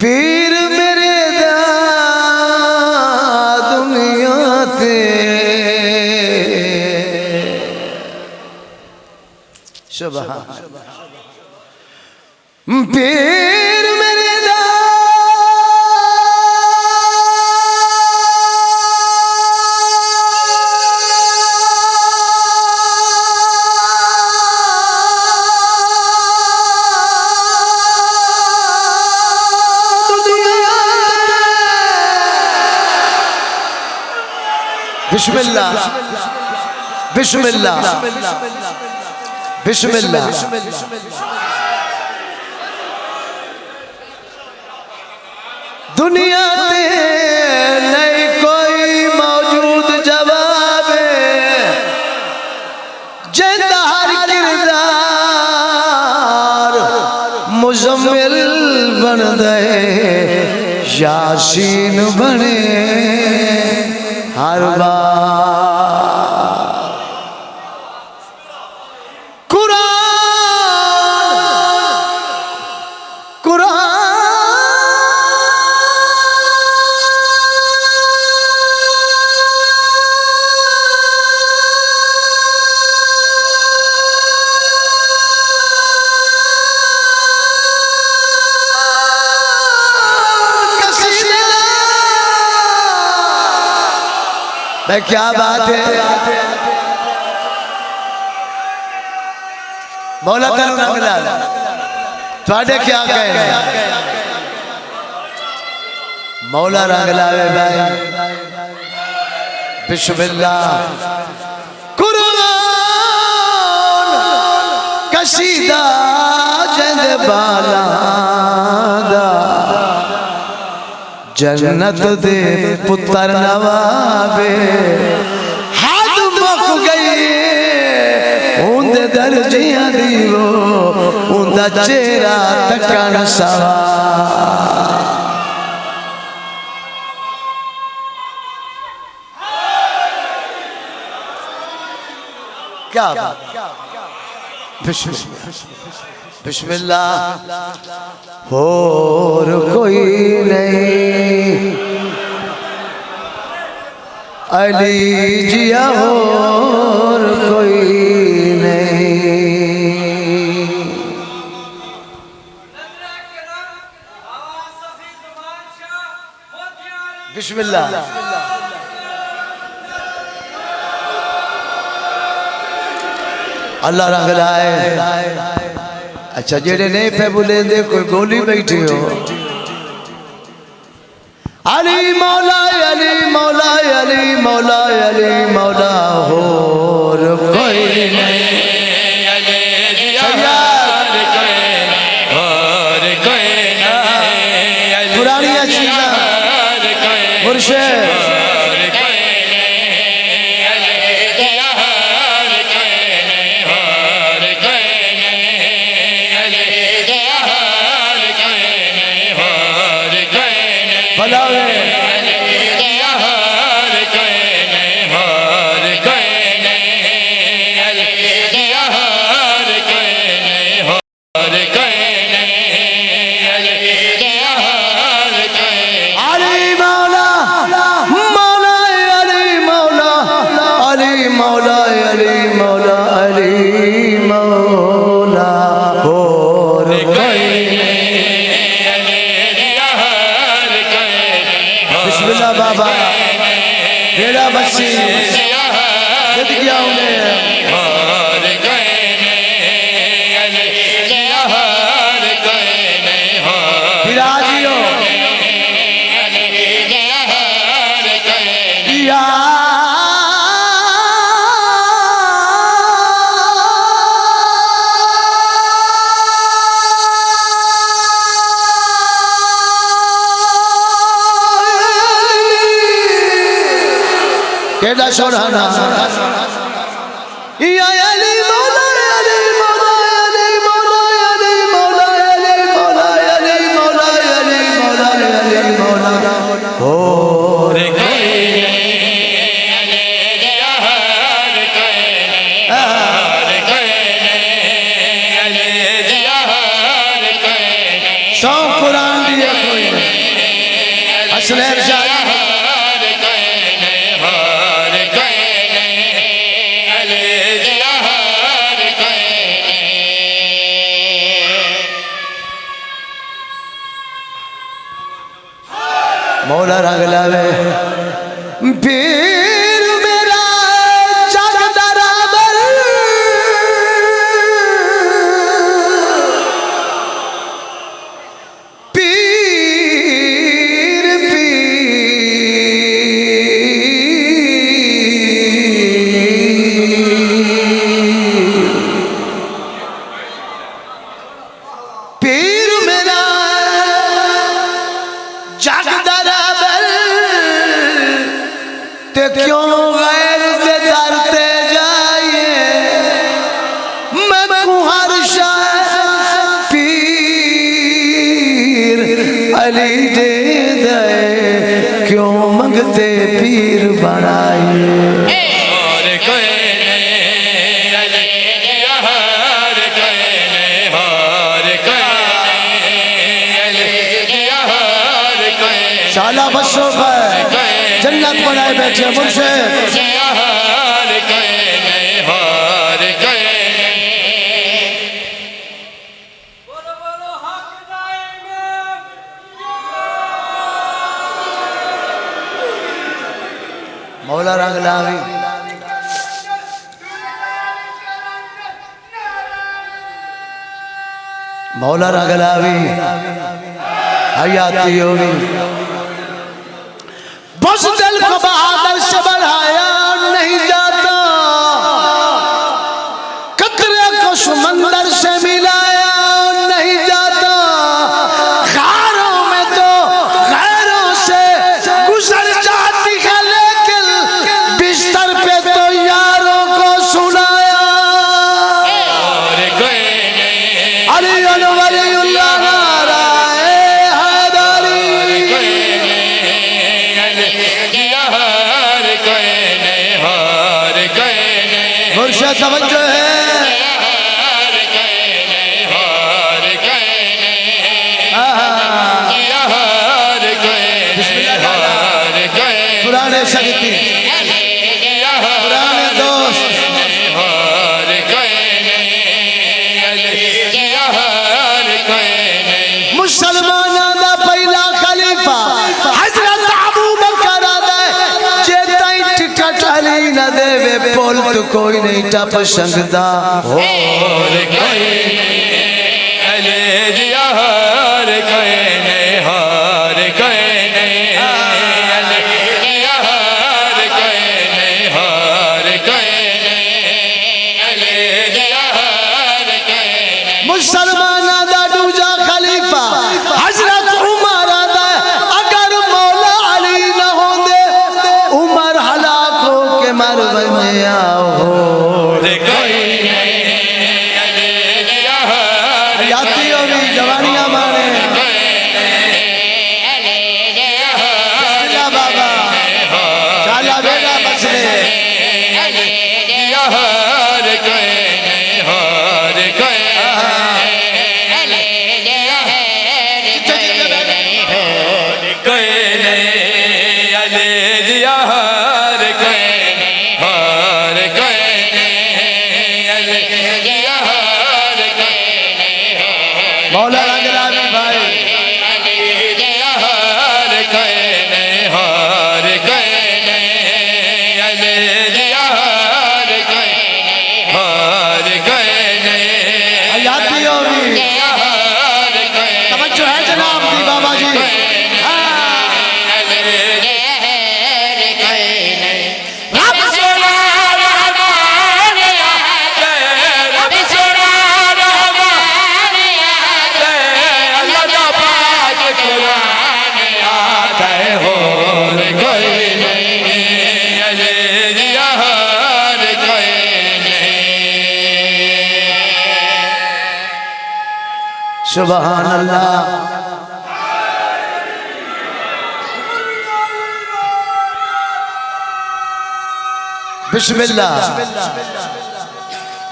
पीर मेरे दा दुनिया ते सुभान पीर मेरे दा बिस्मिल्लाह बिस्मिल्लाह बिस्मिल्लाह दुनिया ते नहीं कोई मौजूद जवाब जिंदा हर किरदार मुजम्मिल बन दे यासीन बने हर बार कुरान कुरान मैं क्या बात है मौला तनु रंगलाल थोड़े क्या कहे मौला रंगलाल भाई बिस्मिल्लाह कुरान कसीदा जंद बाला जन्नत दे पुत्र नवाबे हाथ मुक गई उंदे दर्जियां दीवो उंदा चेहरा तकन सवा क्या बिस्मिल्लाह और कोई नहीं अली जिया और कोई नहीं बिस्मिल्लाह अल्लाह रंग लाए अच्छा जेड़े नहीं पे बोले दे कोई गोली बैठी हो अली मौला अली मौला अली मौला अली मौला और कोई नहीं अली यार और कोई नहीं पुरानी चीज़ें मुर्शिद बाबा मेरा बच्ची जिद गया उन्हें विराजियो केदा सोराना या अली मौला अली मौला अली मौला अली मौला अली मौला अली मौला अली मौला अली मौला और कोई नहीं अली यार कोई नहीं अली यार कोई नहीं सौ कुरान दिया कोई असलैर शाह मौला रंग लावे पीर मेरा जगदरा बल पीर पीर मेरा जगदरा क्यों गैर के दरते जाइए मैं हर शाह पीर अली दे दे क्यों मंगते पीर बनाइए शाला बसो जन्नत बनाए बैठे मुर्शिद मौला रंग लावी मौला रंग लावी हयाती होगी बस दिल को बहादुर से बढ़ाया नहीं जाता कतरे को समंदर से मिलाया नहीं जाता खारों में तो गैरों से गुजर जाती है लेकिन बिस्तर पे तो यारों को सुनाया अली वलीउल्लाह तवज्जो है पुराने शक्ति पुराने दोस्त मुसलमाना दा पहला खलीफा हजरत अबू बकर आदा जे ताई टिकट अली न देवे बोल तो कोई नहीं टप सकता हो कोई अले जिया हार कोई नहीं हार कोई नहीं अले जिया हार कोई नहीं हार कोई नहीं अले जिया हार कोई मुसलमाना दा दूजा खलीफा हजरत उमर आदा अगर मौला अली न होंदे उमर हलाक हो के मर बने आओ जवानियां मारे बाबा चाला बेटा बसरे मौला रंग लावी भाई तवज्जो है जनाब दी बाबा जी सुभान अल्लाह बिस्मिल्लाह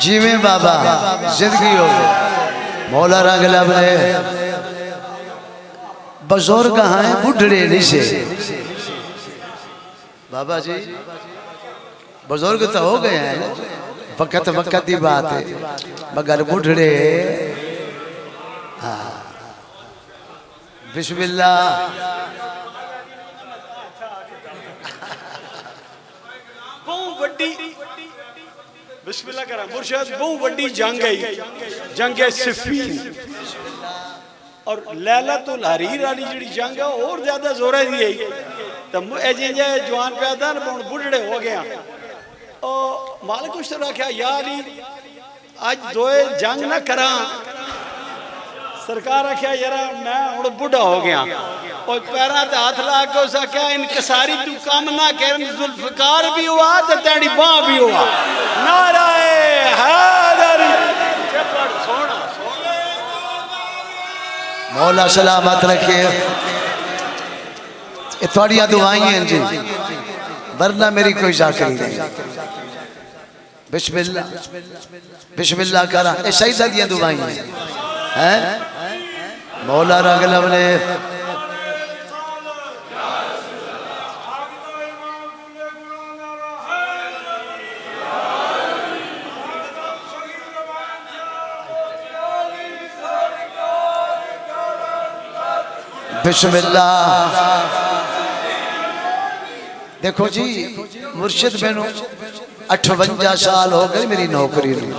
जीवे बाबा जिंदगी हो मौला रंग लब ने बुजुर्ग हैं बुढ़ड़े नहीं से बाबा जी बुजुर्ग तो हो गए हैं वक्त वक्त की बात है मगर बुढ़ड़े हाँ बिस्मिल्लाह बहुत वड्डी बिस्मिल्लाह करा मुर्शिद बहुत वड्डी जंग है जंग सिफ़ीन और लैलतुल हरीर वाली जी जंग है और ज्यादा जोर दी है तो जिंजे जवान पैदा न बुढ़ड़े हो गया और मालिक कुछ तो रखा यार अज दोए जंग ना करा सरकार आख्या यार मैं हूँ बुढ़ा हो गया और पैरों से हाथ ला के उस आख्या इनकसारी तू काम ना कर जुल्फकार भी हुआ तो तेरी बाह भी हुआ नाराए हैदर मौला सलामत रखे थोड़िया दुआई हैं जी वरना मेरी कोई जाकरी नहीं बिस्मिल्लाह बिस्मिल्लाह करा ये सही दिया दुआई हैं मौला रगलब ने बिस्मिल्लाह देखो जी मुर्शिद मैनू 58 साल हो गए मेरी नौकरी में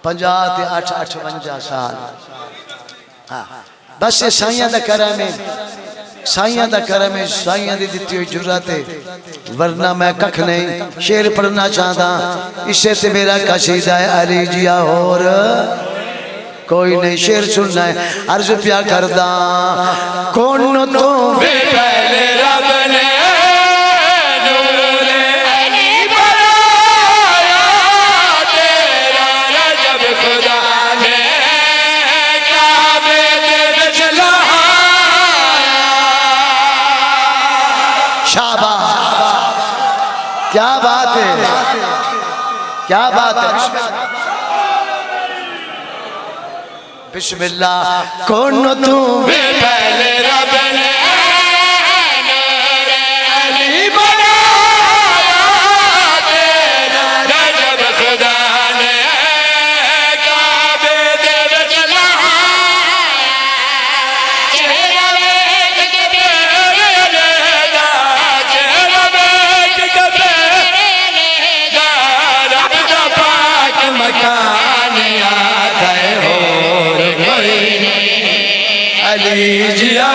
50 ते 58 साल हाँ बस ये साइयां दा करम है साइयां दा करम है साइयां दी दित्ती हुई जुर्रत है वरना मैं कख नहीं शेर पढ़ना चाहता इससे ते मेरा कसीदा है अली जिया और कोई नहीं शेर सुनना है अर्ज प्या करदा कौन तो पहले रब ने नूर अली बनाया तेरा रजब खुदा ने काबे दे विच लहाया शाबाश क्या बात है क्या बात है बिस्मिल्लाह कौन तू पहले रब ने नूर अली बनाया तेरा रजब खुदा ने काबे दे विच लहाया चेहरा वेख के बेदा चेहरा वेख के बेदा रब दा पाक मकान आता है अली जिया